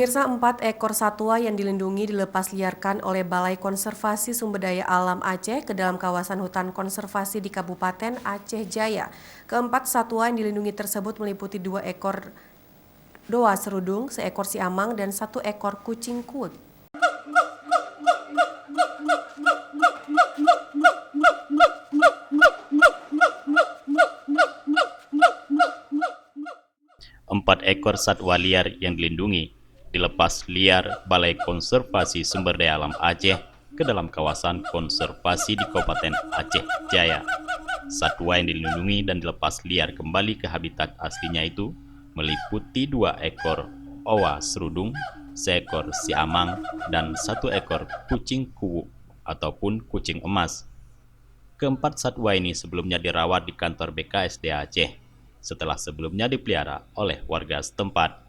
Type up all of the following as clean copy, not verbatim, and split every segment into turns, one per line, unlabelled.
Pemirsa, 4 ekor satwa yang dilindungi dilepas liarkan oleh Balai Konservasi Sumber Daya Alam Aceh ke dalam kawasan hutan konservasi di Kabupaten Aceh Jaya. Keempat satwa yang dilindungi tersebut meliputi 2 ekor doa serudung, seekor siamang, dan 1 ekor kucing kuek.
Empat ekor satwa liar yang dilindungi dilepas liar Balai Konservasi Sumber Daya Alam Aceh ke dalam kawasan konservasi di Kabupaten Aceh Jaya. Satwa yang dilindungi dan dilepas liar kembali ke habitat aslinya itu meliputi 2 ekor owa serudung, seekor siamang, dan 1 ekor kucing kuwu ataupun kucing emas. Keempat satwa ini sebelumnya dirawat di kantor BKSDA Aceh, setelah sebelumnya dipelihara oleh warga setempat.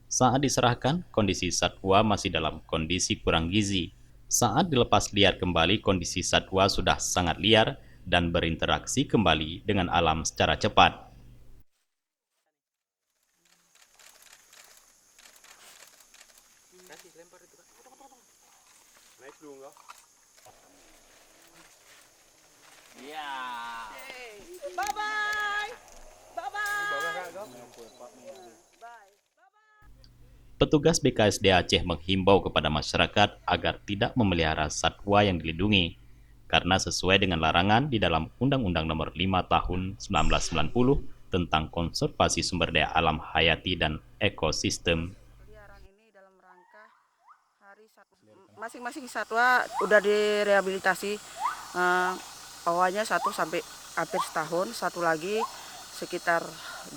Saat diserahkan, kondisi satwa masih dalam kondisi kurang gizi. Saat dilepas liar kembali, kondisi satwa sudah sangat liar dan berinteraksi kembali dengan alam secara cepat. Petugas BKSDA Aceh menghimbau kepada masyarakat agar tidak memelihara satwa yang dilindungi, karena sesuai dengan larangan di dalam Undang-Undang Nomor 5 Tahun 1990 tentang konservasi sumber daya alam hayati dan ekosistem.
Peliharaan ini dalam rangka hari satwa. Masing-masing satwa udah direhabilitasi. Awalnya 1 sampai hampir setahun, 1 lagi sekitar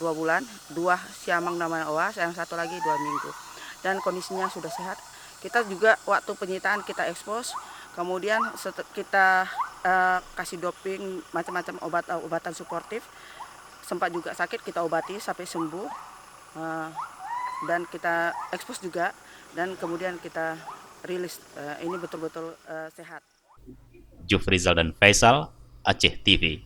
2 bulan, 2 siamang namanya owa, yang 1 lagi 2 minggu. Dan kondisinya sudah sehat. Kita juga waktu penyitaan kita ekspos, kemudian kita kasih doping macam-macam obatan suportif. Sempat juga sakit kita obati sampai sembuh. Dan kita ekspos juga, dan kemudian kita rilis ini betul-betul sehat.
Jufrizal dan Faisal, Aceh TV.